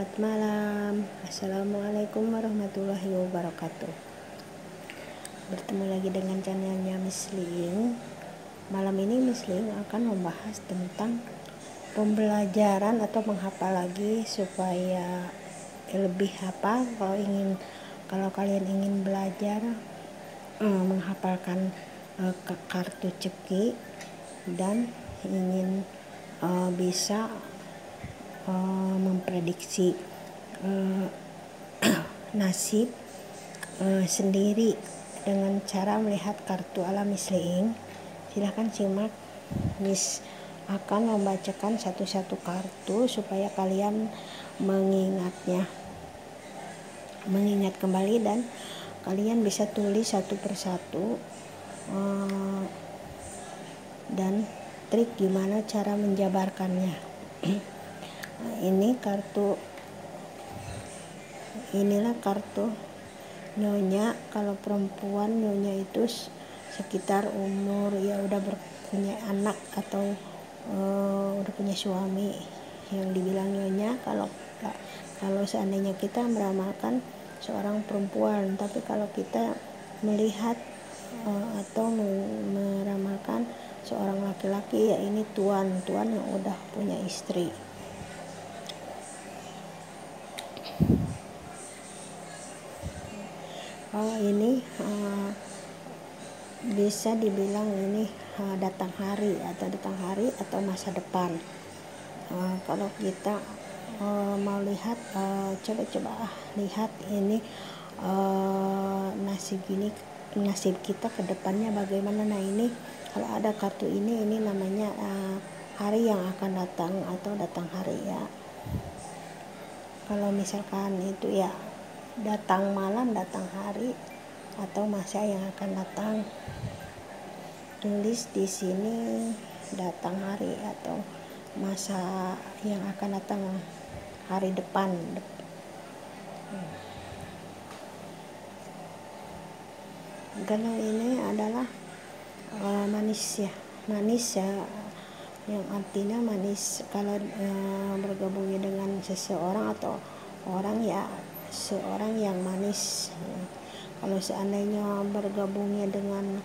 Selamat malam. Assalamualaikum warahmatullahi wabarakatuh. Bertemu lagi dengan channelnya Miss Ling. Malam ini Miss Ling akan membahas tentang pembelajaran atau menghafal lagi supaya lebih hafal. Kalau kalian ingin belajar menghafalkan kartu ceki dan ingin bisa memprediksi nasib sendiri dengan cara melihat kartu ala Miss Ling, silahkan simak. Miss akan membacakan satu-satu kartu supaya kalian mengingat kembali dan kalian bisa tulis satu persatu dan trik gimana cara menjabarkannya. Inilah kartu nyonya. Kalau perempuan nyonya itu sekitar umur ya udah punya anak atau udah punya suami yang dibilang nyonya. Kalau seandainya kita meramalkan seorang perempuan, tapi kalau kita melihat atau meramalkan seorang laki-laki, ya ini tuan yang udah punya istri. Ini bisa dibilang ini datang hari atau masa depan. Kalau kita mau lihat, coba lihat ini nasib kita ke depannya bagaimana. Nah, ini kalau ada kartu ini namanya hari yang akan datang atau datang hari ya. Kalau misalkan itu ya datang malam, datang hari atau masa yang akan datang, tulis di sini datang hari atau masa yang akan datang hari depan. Kalau ini adalah manis ya, yang artinya manis. Kalau bergabungnya dengan seseorang atau orang, ya seorang yang manis. Kalau seandainya bergabungnya dengan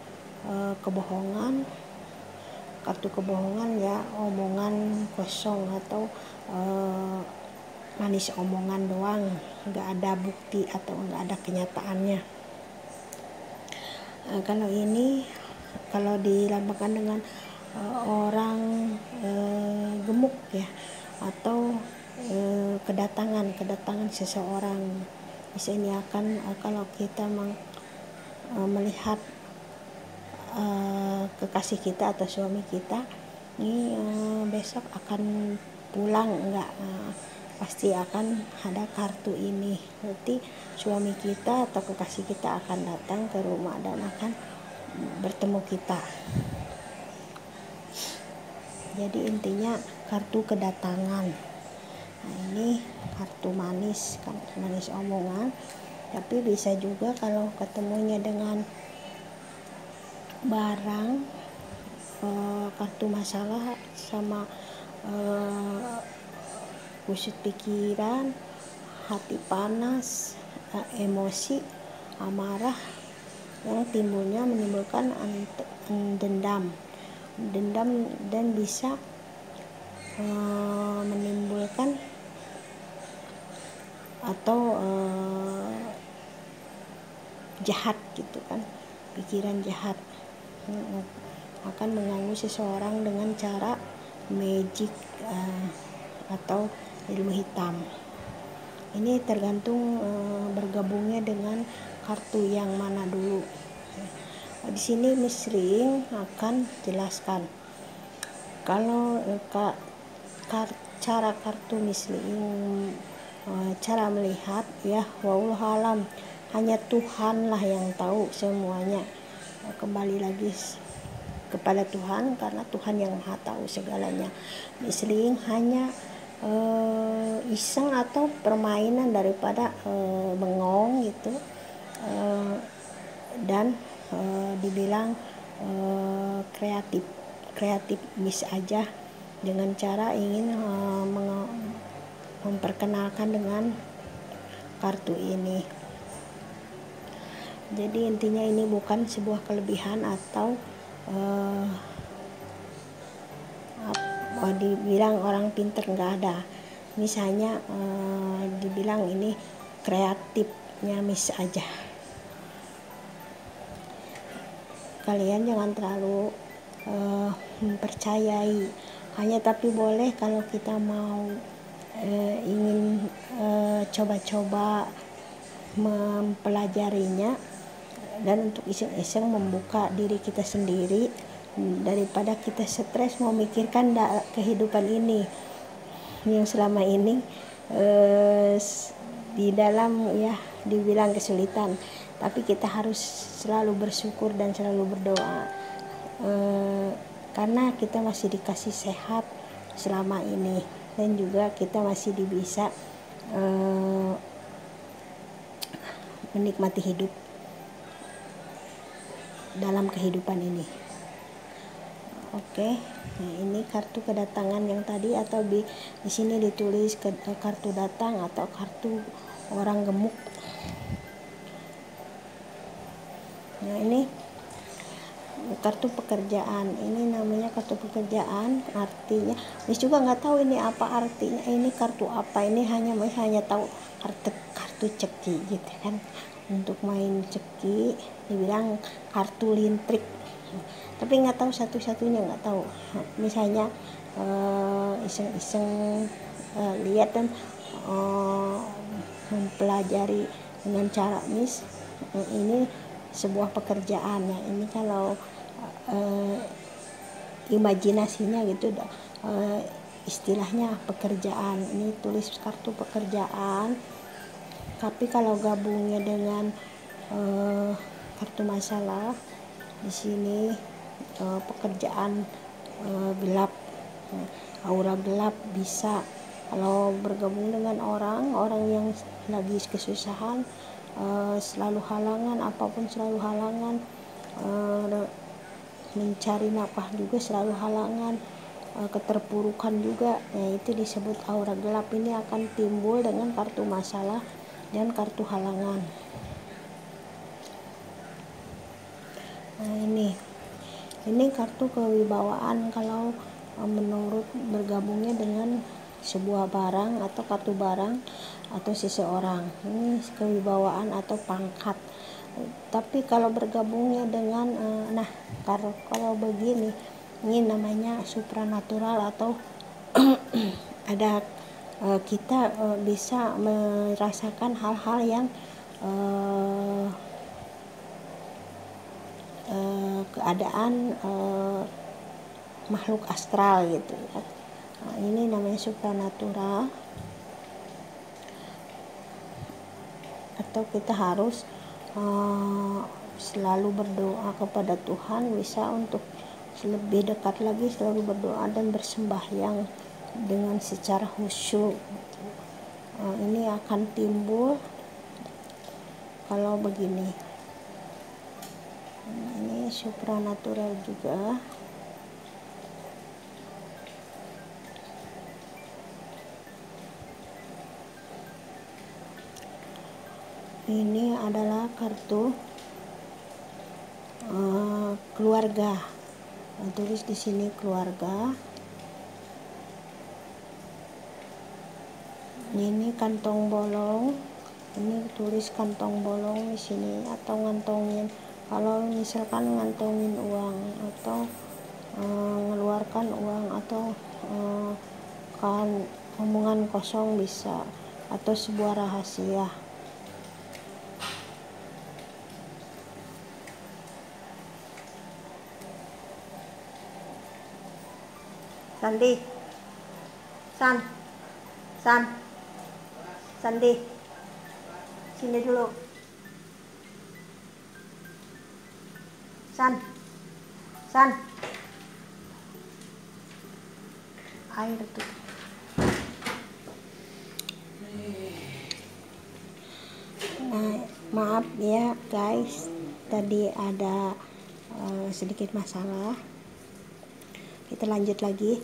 kebohongan, kartu kebohongan, ya omongan kosong atau manis omongan doang, nggak ada bukti atau nggak ada kenyataannya. Kalau dilambangkan dengan orang gemuk ya, atau kedatangan seseorang. Ini akan kalau kita melihat kekasih kita atau suami kita ini besok akan pulang enggak, pasti akan ada kartu ini. Berarti suami kita atau kekasih kita akan datang ke rumah dan akan bertemu kita. Jadi intinya kartu kedatangan. Nah, ini kartu manis omongan. Tapi bisa juga kalau ketemunya dengan barang, kartu masalah sama kusut pikiran, hati panas, emosi, amarah yang menimbulkan dendam dan bisa menimbulkan atau jahat gitu kan, pikiran jahat akan mengganggu seseorang dengan cara magic atau ilmu hitam. Ini tergantung bergabungnya dengan kartu yang mana dulu. Di sini Miss Ling akan jelaskan kalau cara kartu Miss Ling, cara melihat ya, wallahu alam, hanya Tuhan lah yang tahu semuanya. Kembali lagi kepada Tuhan, karena Tuhan yang maha tahu segalanya. Miss Ling hanya iseng atau permainan daripada bengong gitu, dan dibilang kreatif Miss aja dengan cara ingin memperkenalkan dengan kartu ini. Jadi intinya ini bukan sebuah kelebihan atau dibilang orang pinter, nggak ada. Misalnya dibilang ini kreatifnya Miss aja. Kalian jangan terlalu mempercayai, hanya tapi boleh kalau kita mau ingin coba-coba mempelajarinya dan untuk iseng-iseng membuka diri kita sendiri, daripada kita stres memikirkan kehidupan ini yang selama ini di dalam ya dibilang kesulitan, tapi kita harus selalu bersyukur dan selalu berdoa karena kita masih dikasih sehat selama ini, dan juga kita masih bisa menikmati hidup dalam kehidupan ini. Oke, nah ini kartu kedatangan yang tadi, atau di sini ditulis kartu datang atau kartu orang gemuk. Nah ini kartu pekerjaan, ini namanya kartu pekerjaan. Artinya Miss juga nggak tahu ini apa artinya, ini kartu apa, ini hanya tahu kartu ceki gitu kan. Untuk main ceki dibilang kartu lintrik, tapi nggak tahu satu-satunya, nggak tahu. Misalnya iseng-iseng lihat dan mempelajari dengan cara Miss, ini sebuah pekerjaan. Nah ini kalau imajinasinya gitu, istilahnya pekerjaan. Ini tulis kartu pekerjaan, tapi kalau gabungnya dengan kartu masalah, di sini pekerjaan gelap, aura gelap bisa. Kalau bergabung dengan orang yang lagi kesusahan, selalu halangan, apapun selalu halangan, mencari nafkah juga selalu halangan, keterpurukan juga. Nah itu disebut aura gelap. Ini akan timbul dengan kartu masalah dan kartu halangan. Nah ini kartu kewibawaan kalau menurut bergabungnya dengan sebuah barang atau kartu barang atau seseorang. Ini kewibawaan atau pangkat. Tapi kalau bergabungnya dengan kalau begini, ini namanya supranatural atau ada kita bisa merasakan hal-hal yang keadaan makhluk astral gitu ya. Nah, ini namanya supranatural. Atau kita harus selalu berdoa kepada Tuhan, bisa untuk lebih dekat lagi, selalu berdoa dan bersembahyang dengan secara khusyuk. Ini akan timbul kalau begini. Ini supranatural juga. Ini adalah kartu keluarga. Tulis di sini keluarga. Ini kantong bolong. Ini tulis kantong bolong di sini, atau ngantongin. Kalau misalkan ngantongin uang atau mengeluarkan uang, atau kan omongan kosong bisa, atau sebuah rahasia. Sandi, Sandi, sini dulu. San, air tuh. Nah, maaf ya guys, tadi ada sedikit masalah. Kita lanjut lagi.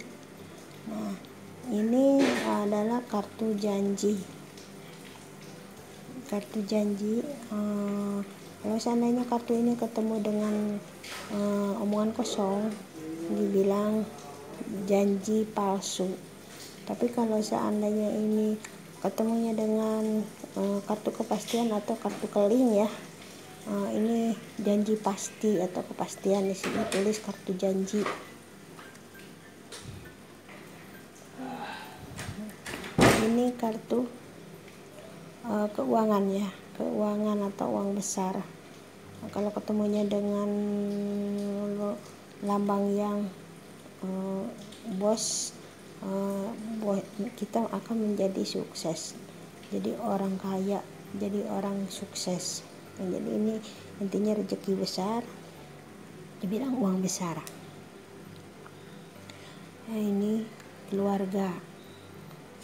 Nah, Ini adalah kartu janji. Kartu janji, kalau seandainya kartu ini ketemu dengan omongan kosong, dibilang janji palsu. Tapi kalau seandainya ini ketemunya dengan kartu kepastian atau kartu keling ya, ini janji pasti atau kepastian. Di sini tulis kartu janji. Ini kartu keuangan ya, keuangan atau uang besar. Kalau ketemunya dengan lambang yang bos, kita akan menjadi sukses, jadi orang kaya, jadi orang sukses. Jadi ini intinya rezeki besar, dibilang uang besar. Nah, ini keluarga,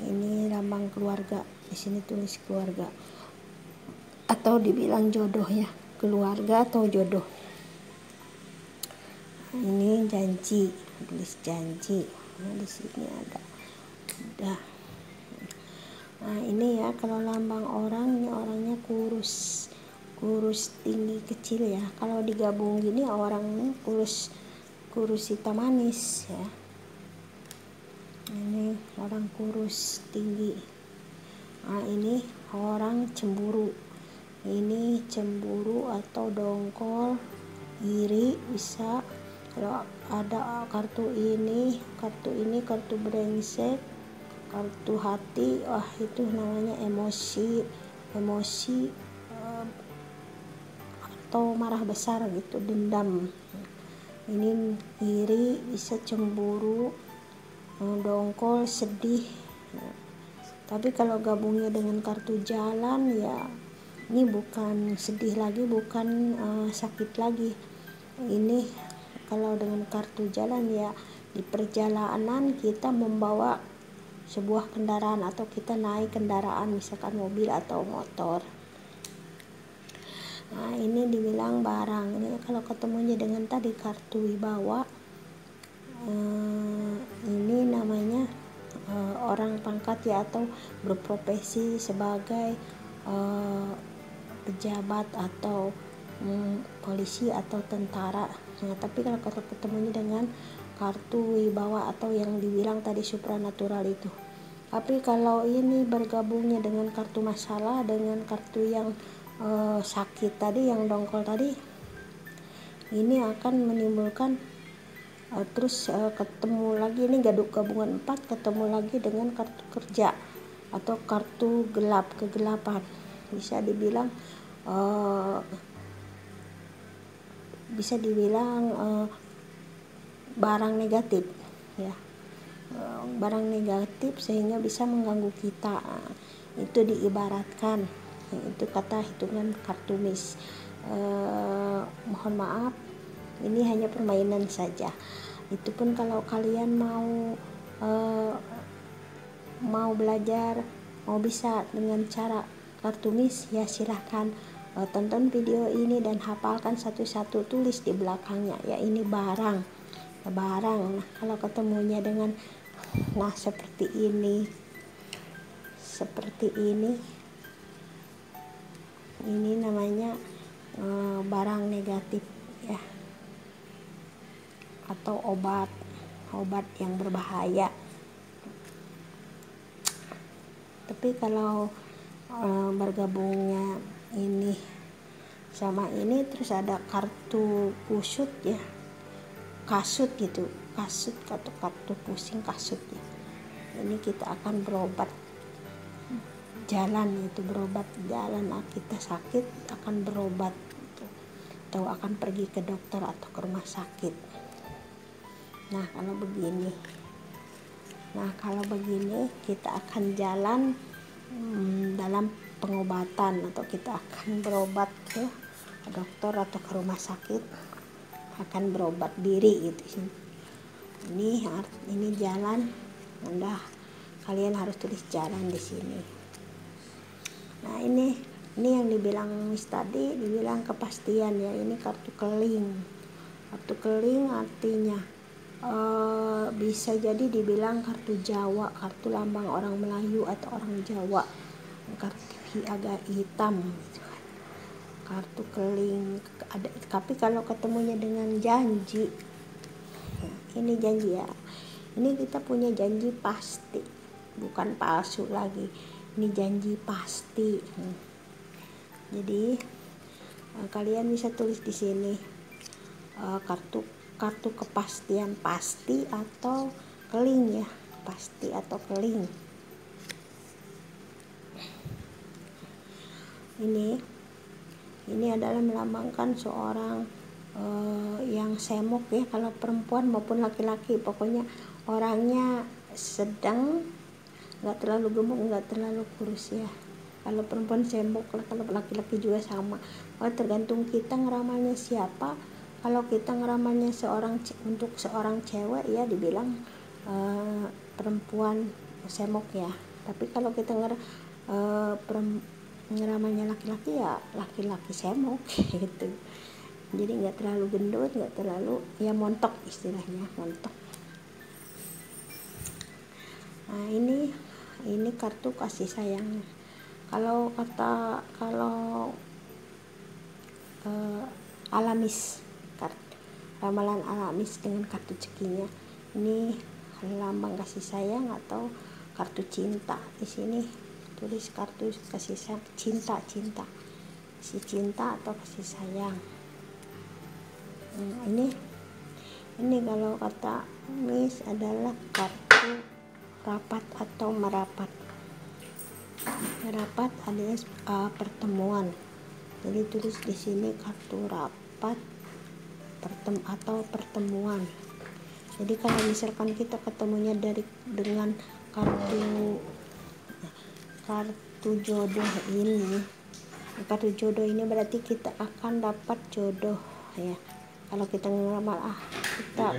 ini lambang keluarga. Di sini tulis keluarga atau dibilang jodoh ya, keluarga atau jodoh. Ini janji, tulis janji. Nah, di sini ada. Udah. Nah, ini ya kalau lambang orang, ini orangnya kurus tinggi kecil ya. Kalau digabung gini orang kurus hitam manis ya. Ini orang kurus tinggi. Nah, ini orang cemburu. Ini cemburu atau dongkol, iri bisa. Kalau ada kartu ini kartu brengsek, kartu hati, wah itu namanya emosi atau marah besar gitu, dendam. Ini iri bisa, cemburu, dongkol, sedih. Tapi kalau gabungnya dengan kartu jalan ya, ini bukan sedih lagi, bukan sakit lagi. Ini kalau dengan kartu jalan ya, di perjalanan kita membawa sebuah kendaraan atau kita naik kendaraan, misalkan mobil atau motor. Nah, ini dibilang barang. Ini kalau ketemunya dengan tadi kartu wibawa, ini namanya orang pangkat ya, atau berprofesi sebagai pejabat atau polisi atau tentara. Nah, tapi kalau ketemunya dengan kartu wibawa atau yang dibilang tadi supranatural itu. Tapi kalau ini bergabungnya dengan kartu masalah, dengan kartu yang sakit tadi, yang dongkol tadi, ini akan menimbulkan terus ketemu lagi, ini gabungan 4 ketemu lagi dengan kartu kerja atau kartu kegelapan. Bisa dibilang barang negatif ya, barang negatif sehingga bisa mengganggu kita. Itu diibaratkan, itu kata hitungan kartu mis. Mohon maaf, ini hanya permainan saja. Itu pun kalau kalian mau belajar, mau bisa dengan cara kartu mis ya, silahkan tonton video ini dan hafalkan satu-satu, tulis di belakangnya ya, ini barang. Nah, kalau ketemunya dengan seperti ini ini namanya barang negatif ya, atau obat yang berbahaya. Tapi kalau bergabungnya ini sama ini, terus ada kartu kusut ya, kasut atau kartu pusing kasut ya. Ini kita akan berobat jalan, itu berobat jalan. Kita sakit akan berobat gitu, atau akan pergi ke dokter atau ke rumah sakit. Nah, kalau begini kita akan jalan dalam pengobatan, atau kita akan berobat ke dokter atau ke rumah sakit, akan berobat diri gitu. Ini jalan. Nah, kalian harus tulis jalan di sini. Nah, ini yang dibilang tadi, dibilang kepastian ya. Ini kartu keling. Kartu keling artinya bisa jadi dibilang kartu Jawa, kartu lambang orang Melayu atau orang Jawa, kartu agak hitam, kartu keling. Tapi kalau ketemunya dengan janji, ini janji ya, ini kita punya janji pasti, bukan palsu lagi, ini janji pasti. Jadi kalian bisa tulis di sini kartu kepastian, pasti atau keling ya, pasti atau keling. Ini adalah melambangkan seorang yang semok ya, kalau perempuan maupun laki-laki, pokoknya orangnya sedang, nggak terlalu gemuk, nggak terlalu kurus ya. Kalau perempuan semok, kalau laki-laki juga sama. Tergantung kita ngeramalnya siapa. Kalau kita ngeramalnya untuk seorang cewek ya dibilang perempuan semok ya. Tapi kalau kita ngeramalnya laki-laki ya laki-laki semok gitu. Jadi nggak terlalu gendut, nggak terlalu ya montok, istilahnya montok. Nah ini kartu kasih sayang. Kalau alamis, ramalan alamis dengan kartu cekinya, ini lambang kasih sayang atau kartu cinta. Di sini tulis kartu kasih sayang, cinta, kasih cinta atau kasih sayang. Ini kalau kata Miss adalah kartu rapat atau merapat. Rapat alias pertemuan. Jadi tulis di sini kartu rapat atau pertemuan. Jadi kalau misalkan kita ketemunya dengan kartu jodoh ini, kartu jodoh ini berarti kita akan dapat jodoh ya. Kalau kita ngeramal kita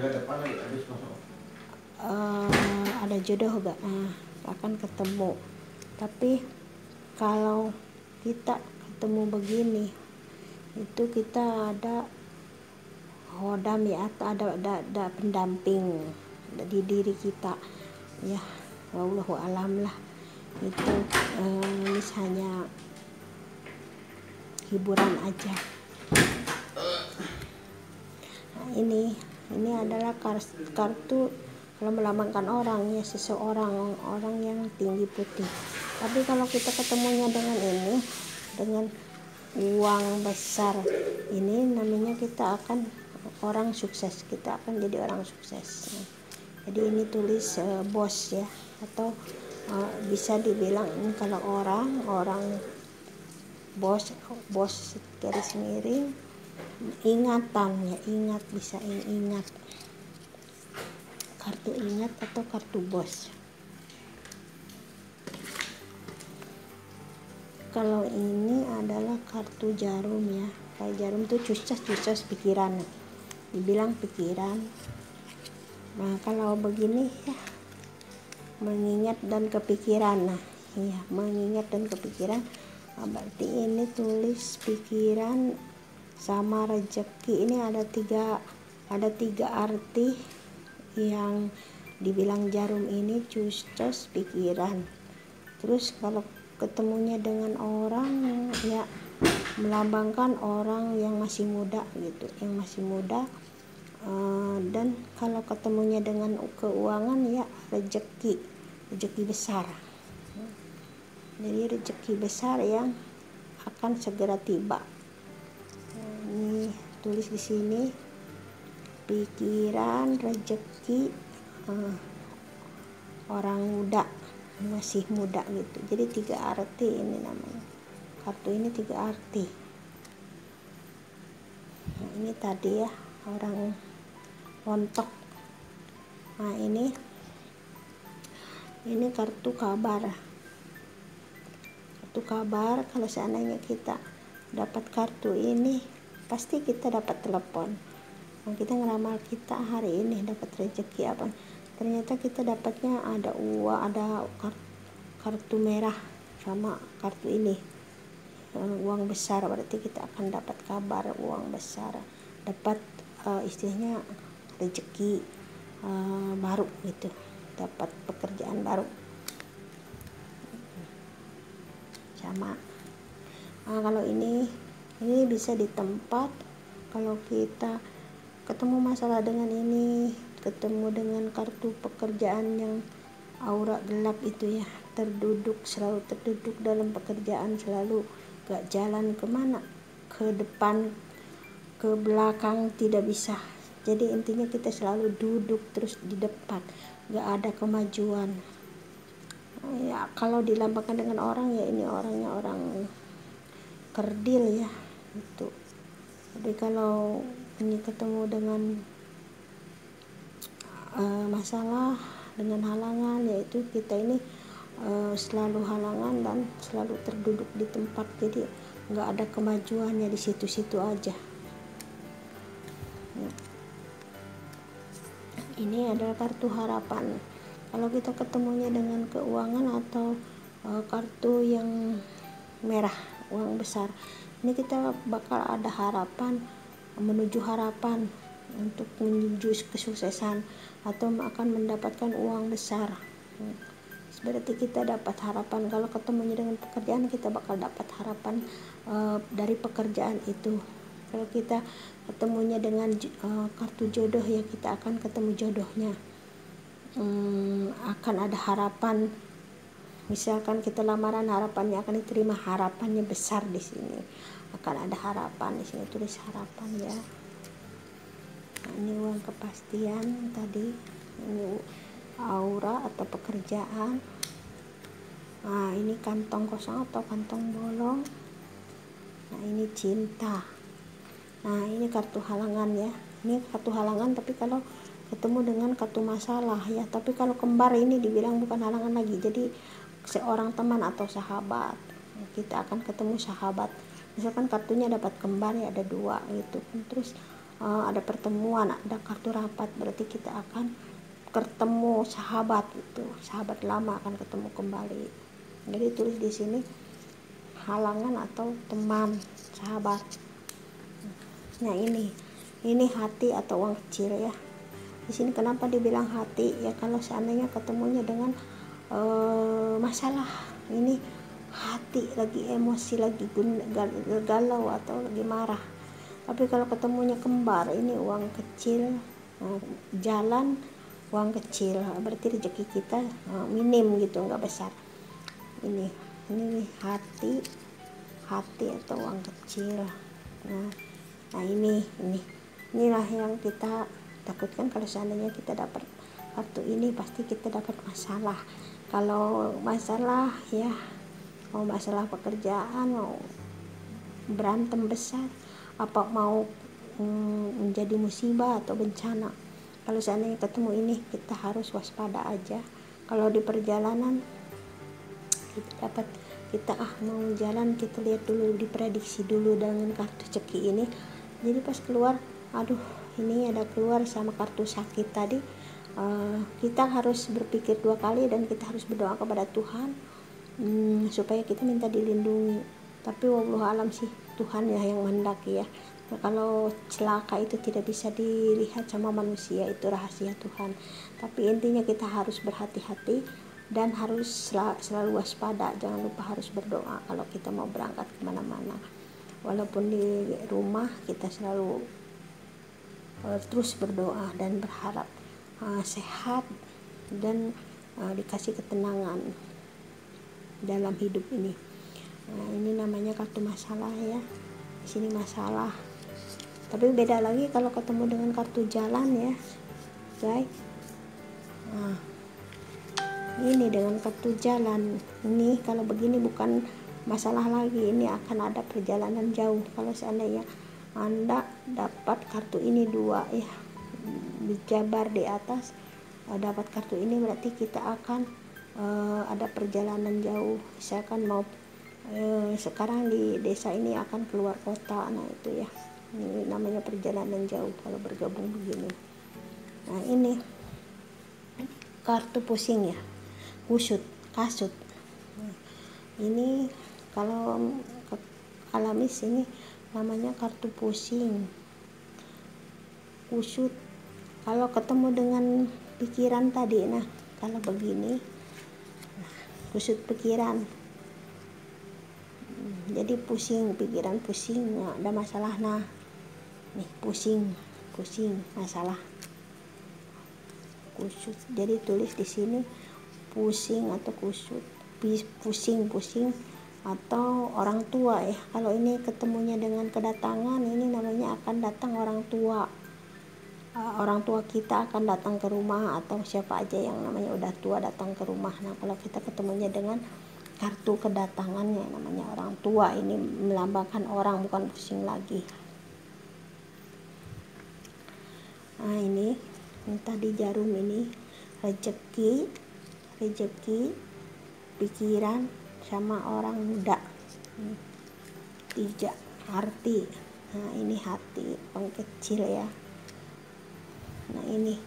ada jodoh gak, akan ketemu. Tapi kalau kita ketemu begini, itu kita ada hodam ya, atau ada pendamping di diri kita ya. Wallahu alam lah, itu misalnya hiburan aja. Nah, ini adalah kartu kalau melambangkan orang ya, seseorang, orang yang tinggi putih. Tapi kalau kita ketemunya dengan ini, dengan uang besar, ini namanya kita akan orang sukses, kita akan jadi orang sukses. Jadi ini tulis bos ya, atau bisa dibilang ini kalau orang bos garis miring ingatan ya, ingat, bisa ingat, kartu ingat atau kartu bos. Kalau ini adalah kartu jarum ya, kayak jarum tuh cus pikiran, dibilang pikiran. Nah kalau begini ya, mengingat dan kepikiran. Nah iya, mengingat dan kepikiran. Nah, berarti ini tulis pikiran sama rezeki. Ini ada tiga arti yang dibilang jarum ini, cus pikiran. Terus kalau ketemunya dengan orang ya, melambangkan orang yang masih muda gitu, yang masih muda. Dan kalau ketemunya dengan keuangan ya, rezeki besar. Jadi rezeki besar yang akan segera tiba. Ini tulis di sini pikiran, rezeki, orang muda, masih muda gitu. Jadi 3 arti ini namanya. Kartu ini 3 arti. Nah, ini tadi ya, orang montok. Nah, ini kartu kabar. Kartu kabar, kalau seandainya kita dapat kartu ini, pasti kita dapat telepon. Nah, kita ngeramal kita hari ini dapat rezeki apa, ternyata kita dapatnya ada uang, ada kartu merah sama kartu ini, uang besar. Berarti kita akan dapat kabar uang besar, dapat istilahnya rezeki baru gitu, dapat pekerjaan baru sama. Kalau ini bisa di tempat. Kalau kita ketemu masalah dengan ini, ketemu dengan kartu pekerjaan yang aura gelap itu ya, selalu terduduk dalam pekerjaan, selalu gak jalan kemana, ke depan ke belakang tidak bisa. Jadi intinya kita selalu duduk terus di depan, gak ada kemajuan. Ya kalau dilambangkan dengan orang ya, ini orangnya orang kerdil ya itu. Tapi kalau ini ketemu dengan masalah, dengan halangan, yaitu kita ini selalu halangan dan selalu terduduk di tempat, jadi nggak ada kemajuannya, di situ-situ aja. Nah, ini adalah kartu harapan. Kalau kita ketemunya dengan keuangan atau kartu yang merah, uang besar, ini kita bakal ada harapan, menuju harapan untuk menuju kesuksesan atau akan mendapatkan uang besar. Berarti kita dapat harapan. Kalau ketemunya dengan pekerjaan, kita bakal dapat harapan dari pekerjaan itu. Kalau kita ketemunya dengan kartu jodoh ya, kita akan ketemu jodohnya. Akan ada harapan. Misalkan kita lamaran, harapannya akan diterima, harapannya besar di sini. Akan ada harapan di sini, tulis harapan ya. Nah, ini uang kepastian tadi. Ini aura atau pekerjaan. Nah, ini kantong kosong atau kantong bolong. Nah, ini cinta. Nah, ini kartu halangan ya. Ini kartu halangan, tapi kalau ketemu dengan kartu masalah ya. Tapi kalau kembar ini dibilang bukan halangan lagi. Jadi seorang teman atau sahabat, kita akan ketemu sahabat. Misalkan kartunya dapat kembar ya, ada 2 gitu. Terus ada pertemuan, ada kartu rapat, berarti kita akan ketemu sahabat itu, sahabat lama akan ketemu kembali. Jadi tulis di sini halangan atau teman, sahabat. Nah, ini hati atau uang kecil ya. Di sini kenapa dibilang hati ya, kalau seandainya ketemunya dengan masalah, ini hati lagi emosi, lagi galau atau lagi marah. Tapi kalau ketemunya kembar, ini uang kecil, jalan, uang kecil, berarti rezeki kita minim gitu, nggak besar. Ini hati atau uang kecil. Nah, inilah yang kita takutkan. Kalau seandainya kita dapat kartu ini, pasti kita dapat masalah. Kalau masalah ya, mau masalah pekerjaan, mau berantem besar, apa mau menjadi musibah atau bencana, kalau seandainya ketemu ini, kita harus waspada aja. Kalau di perjalanan kita mau jalan, kita lihat dulu, diprediksi dulu dengan kartu ceki ini. Jadi pas keluar, aduh ini ada keluar sama kartu sakit tadi, kita harus berpikir 2 kali dan kita harus berdoa kepada Tuhan supaya kita minta dilindungi. Tapi wallahu alam sih, Tuhan ya yang menghendaki ya. Nah, kalau celaka itu tidak bisa dilihat sama manusia, itu rahasia Tuhan. Tapi intinya kita harus berhati-hati dan harus selalu waspada. Jangan lupa harus berdoa kalau kita mau berangkat kemana-mana. Walaupun di rumah, kita selalu terus berdoa dan berharap sehat dan dikasih ketenangan dalam hidup ini. Nah, ini namanya kartu masalah ya. Di sini masalah. Tapi beda lagi kalau ketemu dengan kartu jalan ya, guys. Nah, ini dengan kartu jalan. Ini kalau begini bukan masalah lagi, ini akan ada perjalanan jauh. Kalau seandainya Anda dapat kartu ini 2 ya, dijabar di atas, dapat kartu ini, berarti kita akan ada perjalanan jauh. Misalkan mau sekarang di desa ini akan keluar kota, nah itu ya, ini namanya perjalanan jauh kalau bergabung begini. Nah, ini kartu pusing ya, kasut. Ini kalau alamis ini namanya kartu pusing, kusut, Kalau ketemu dengan pikiran tadi, nah kalau begini, nah, kusut pikiran, jadi pusing, pikiran pusing, nah, ada masalah, nah nih pusing masalah kusut. Jadi tulis di sini pusing atau kusut, pusing atau orang tua ya. Kalau ini ketemunya dengan kedatangan, ini namanya akan datang orang tua. Orang tua kita akan datang ke rumah, atau siapa aja yang namanya udah tua datang ke rumah. Nah kalau kita ketemunya dengan kartu kedatangannya, namanya orang tua, ini melambangkan orang, bukan pusing lagi. Nah ini tadi jarum ini rezeki, pikiran, sama orang muda. 3 arti. Nah ini hati yang kecil ya. Nah ini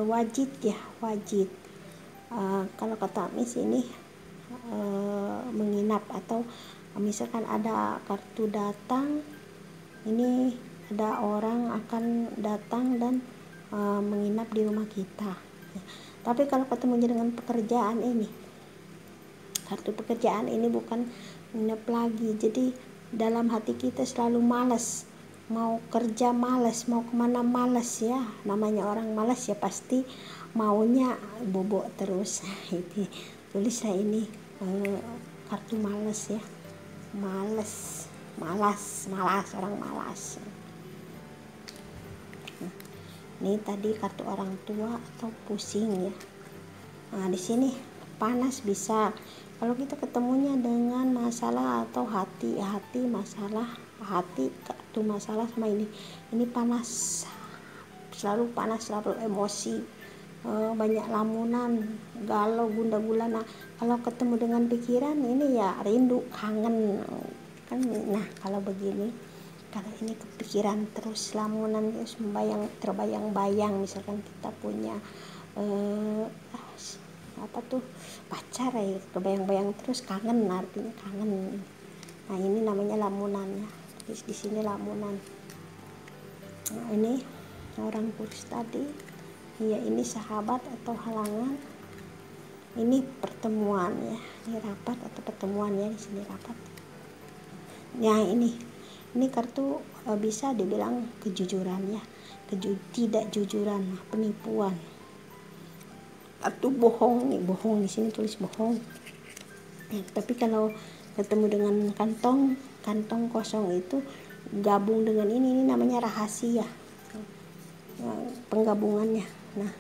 wajib ya, wajib. Kalau kata Miss ini menginap, atau misalkan ada kartu datang, ini ada orang akan datang dan menginap di rumah kita. Tapi kalau ketemu dengan pekerjaan, ini kartu pekerjaan ini bukan menginap lagi. Jadi dalam hati kita selalu malas, mau kerja malas, mau kemana malas ya. Namanya orang malas ya pasti maunya bobo terus. Itu tulislah ini kartu malas ya, malas, orang malas. Ini tadi kartu orang tua atau pusing ya. Nah di sini panas bisa. Kalau kita ketemunya dengan masalah atau hati masalah, kartu masalah sama ini panas, selalu panas, selalu emosi, banyak lamunan, galau, gundah gulana. Kalau ketemu dengan pikiran ini ya rindu, kangen kan. Nah kalau begini, kalau ini kepikiran terus, lamunan terus, terbayang-bayang, misalkan kita punya pacar ya, kebayang-bayang terus, kangen, artinya kangen. Nah ini namanya lamunan ya, terus di sini lamunan. Nah ini orang kurus tadi ya, ini sahabat atau halangan, ini pertemuan ya, ini rapat atau pertemuan ya, di sini rapat. Nah ini kartu bisa dibilang kejujuran ya, tidak jujuran, penipuan. Kartu bohong nih, bohong, di sini tulis bohong. Nah, tapi kalau ketemu dengan kantong kosong, itu gabung dengan ini namanya rahasia, penggabungannya. Nah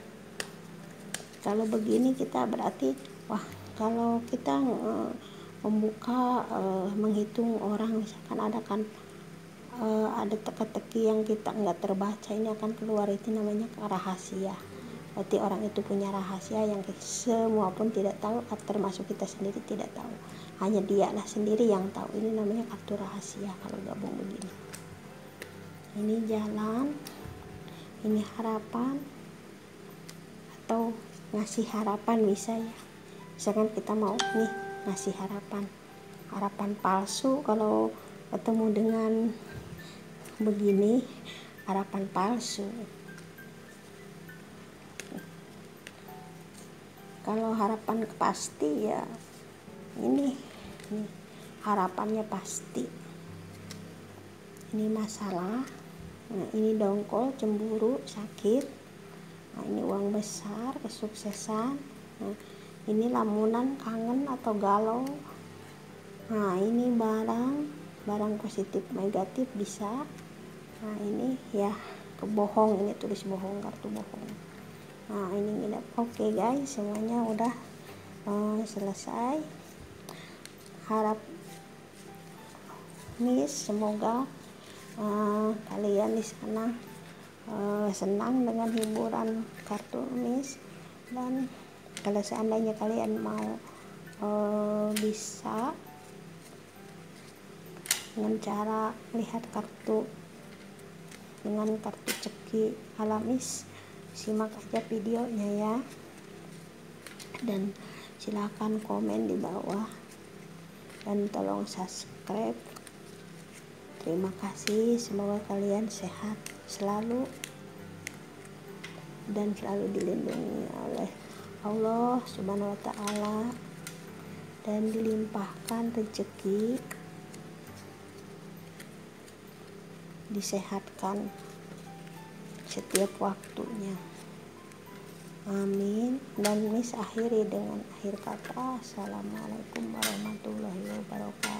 kalau begini kita berarti, wah kalau kita membuka, menghitung orang, misalkan ada teka-teki yang kita nggak terbaca, ini akan keluar, itu namanya rahasia. Berarti orang itu punya rahasia yang semua pun tidak tahu, termasuk kita sendiri tidak tahu, hanya dia lah sendiri yang tahu. Ini namanya kartu rahasia kalau gabung begini. Ini jalan, ini harapan atau ngasih harapan bisa ya. Misalkan kita mau nih ngasih harapan palsu. Kalau ketemu dengan begini, harapan palsu. Kalau harapan pasti ya, ini harapannya pasti. Ini masalah. Nah ini dongkol, cemburu, sakit. Nah ini uang besar, kesuksesan. Nah ini lamunan, kangen atau galau. Nah ini barang positif negatif bisa. Nah ini ya kebohong, ini tulis bohong, kartu bohong. Nah ini oke guys, semuanya udah selesai. Harap Miss semoga kalian di sana senang dengan hiburan kartu Miss, dan kalau seandainya kalian mau bisa dengan cara lihat kartu dengan kartu ceki ala Miss, simak aja videonya ya, dan silahkan komen di bawah, dan tolong subscribe Terima kasih, semoga kalian sehat selalu dan selalu dilindungi oleh Allah Subhanahu wa Ta'ala, dan dilimpahkan rezeki, disehatkan setiap waktunya. Amin. Dan Miss akhiri dengan akhir kata, assalamualaikum warahmatullahi wabarakatuh.